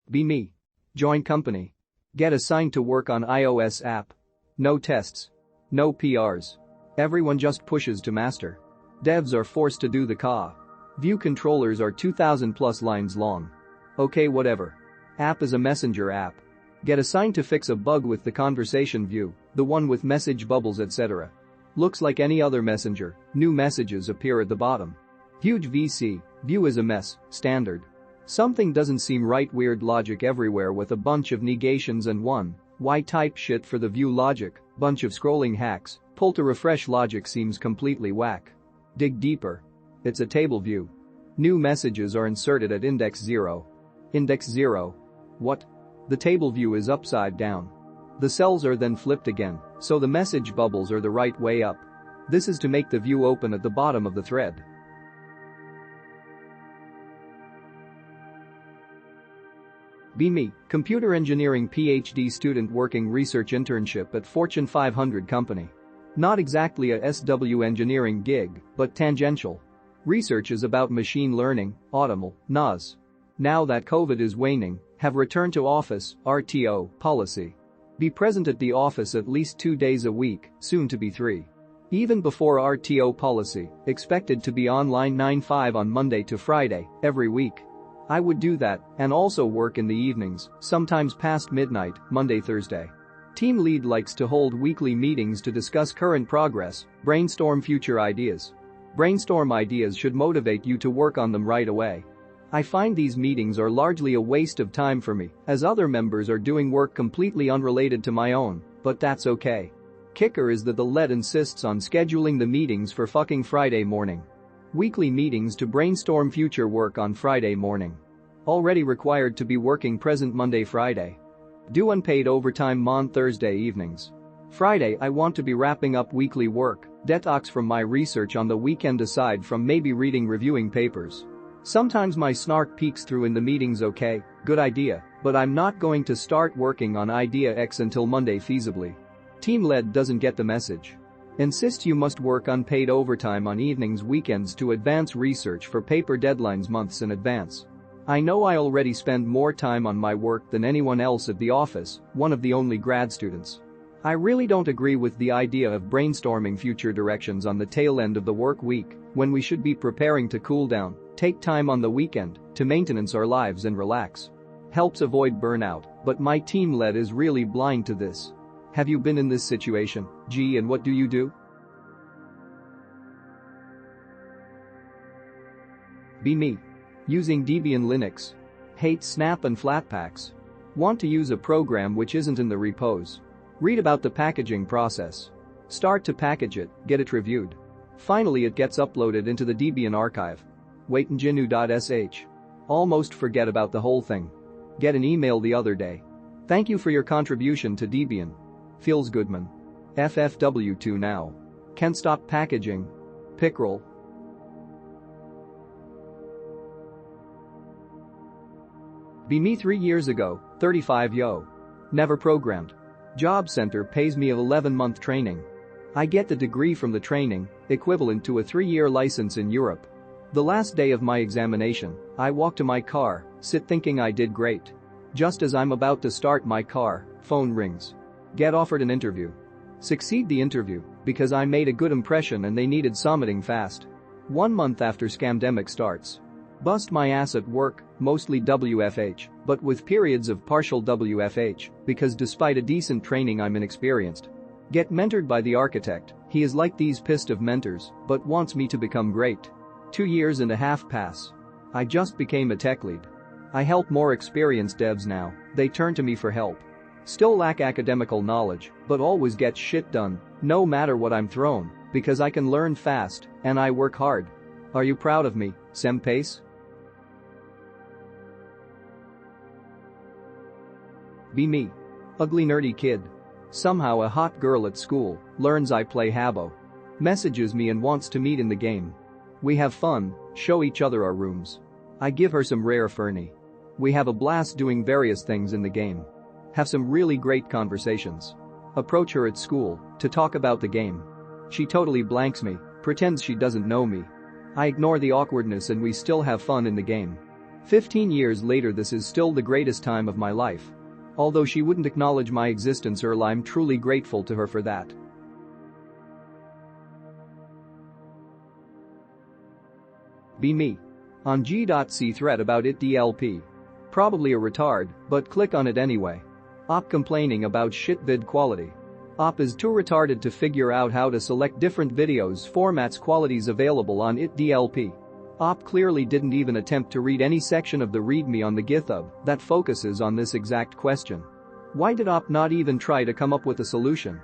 Be me. Join company. Get assigned to work on iOS app. No tests. No PRs. Everyone just pushes to master. Devs are forced to do the CA. View controllers are 2000 plus lines long. Okay, whatever. App is a messenger app. Get assigned to fix a bug with the conversation view, the one with message bubbles etc. Looks like any other messenger, new messages appear at the bottom. Huge VC, view is a mess, standard. Something doesn't seem right, weird logic everywhere with a bunch of negations and one, why type shit for the view logic, bunch of scrolling hacks, pull to refresh logic seems completely whack. Dig deeper. It's a table view. New messages are inserted at index 0. Index 0? What? The table view is upside down. The cells are then flipped again, so the message bubbles are the right way up. This is to make the view open at the bottom of the thread. Be me, computer engineering PhD student working research internship at Fortune 500 company. Not exactly a SW engineering gig, but tangential. Research is about machine learning, automl, NAS. Now that COVID is waning, have returned to office, RTO, policy. Be present at the office at least 2 days a week, soon to be 3. Even before RTO policy, expected to be online 9-5 on Monday to Friday, every week. I would do that and also work in the evenings, sometimes past midnight, Monday-Thursday. Team lead likes to hold weekly meetings to discuss current progress, brainstorm future ideas. Brainstorm ideas should motivate you to work on them right away. I find these meetings are largely a waste of time for me, as other members are doing work completely unrelated to my own, but that's okay. Kicker is that the lead insists on scheduling the meetings for fucking Friday morning. Weekly meetings to brainstorm future work on Friday morning. Already required to be working present Monday-Friday. Do unpaid overtime on Thursday evenings. Friday I want to be wrapping up weekly work, detox from my research on the weekend aside from maybe reviewing papers. Sometimes my snark peeks through in the meetings. Okay, good idea, but I'm not going to start working on idea X until Monday feasibly. Team lead doesn't get the message. Insists you must work unpaid overtime on evenings weekends to advance research for paper deadlines months in advance. I know I already spend more time on my work than anyone else at the office, one of the only grad students. I really don't agree with the idea of brainstorming future directions on the tail end of the work week when we should be preparing to cool down, take time on the weekend to maintenance our lives and relax. Helps avoid burnout, but my team lead is really blind to this. Have you been in this situation, G, and what do you do? Be me. Using Debian Linux. Hate Snap and Flatpaks. Want to use a program which isn't in the repos. Read about the packaging process. Start to package it, get it reviewed. Finally it gets uploaded into the Debian archive. Wait in gnu.sh. Almost forget about the whole thing. Get an email the other day. Thank you for your contribution to Debian. Feels Goodman. FFW2 now. Can't stop packaging. Pickrel. Be me 3 years ago, 35 yo. Never programmed. Job center pays me a 11-month training. I get the degree from the training, equivalent to a 3-year license in Europe. The last day of my examination, I walk to my car, sit thinking I did great. Just as I'm about to start my car, phone rings. Get offered an interview. Succeed the interview because I made a good impression and they needed summiting fast. 1 month after scamdemic starts. Bust my ass at work, mostly WFH, but with periods of partial WFH because despite a decent training I'm inexperienced. Get mentored by the architect, he is like these pissed off mentors but wants me to become great. 2.5 years pass. I just became a tech lead. I help more experienced devs now, they turn to me for help. Still lack academical knowledge, but always get shit done, no matter what I'm thrown, because I can learn fast and I work hard. Are you proud of me, Sempace? Be me. Ugly nerdy kid. Somehow a hot girl at school learns I play Habbo. Messages me and wants to meet in the game. We have fun, show each other our rooms. I give her some rare Fernie. We have a blast doing various things in the game. Have some really great conversations. Approach her at school to talk about the game. She totally blanks me, pretends she doesn't know me. I ignore the awkwardness and we still have fun in the game. 15 years later, this is still the greatest time of my life. Although she wouldn't acknowledge my existence early, I'm truly grateful to her for that. Be me. On G.C thread about it DLP. Probably a retard, but click on it anyway. Op complaining about shit vid quality. Op is too retarded to figure out how to select different videos formats qualities available on it DLP. Op clearly didn't even attempt to read any section of the README on the GitHub that focuses on this exact question. Why did Op not even try to come up with a solution?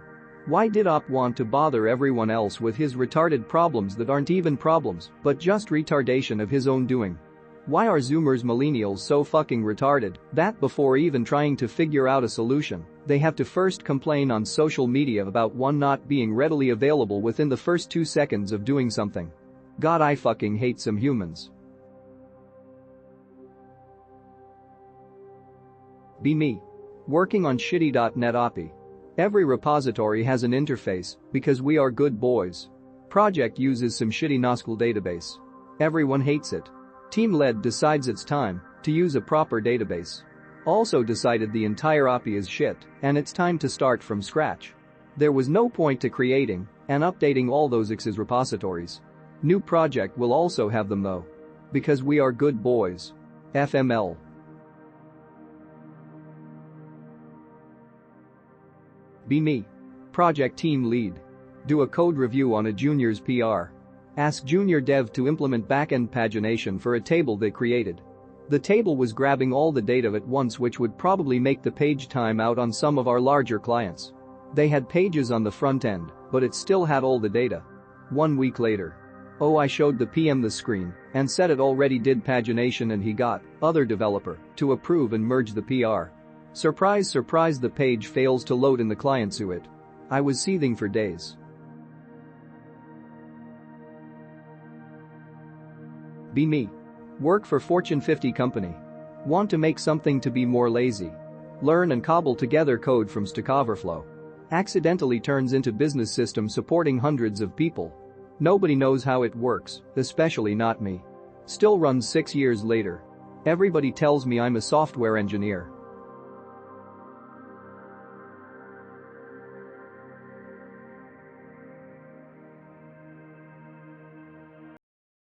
Why did Op want to bother everyone else with his retarded problems that aren't even problems, but just retardation of his own doing? Why are Zoomers millennials so fucking retarded that before even trying to figure out a solution, they have to first complain on social media about one not being readily available within the first 2 seconds of doing something? God, I fucking hate some humans. Be me. Working on shitty.net API. Every repository has an interface because we are good boys. Project uses some shitty NoSQL database. Everyone hates it. Team lead decides it's time to use a proper database. Also decided the entire API is shit and it's time to start from scratch. There was no point to creating and updating all those XS repositories. New project will also have them though. Because we are good boys. FML. Be me. Project team lead. Do a code review on a junior's PR. Ask junior dev to implement backend pagination for a table they created. The table was grabbing all the data at once, which would probably make the page time out on some of our larger clients. They had pages on the front end, but it still had all the data. 1 week later. Oh, I showed the PM the screen and said it already did pagination and he got other developer to approve and merge the PR. Surprise, surprise, the page fails to load in the client suite. I was seething for days. Be me. Work for Fortune 50 company. Want to make something to be more lazy. Learn and cobble together code from Stack Overflow. Accidentally turns into business system supporting hundreds of people. Nobody knows how it works, especially not me. Still runs 6 years later. Everybody tells me I'm a software engineer.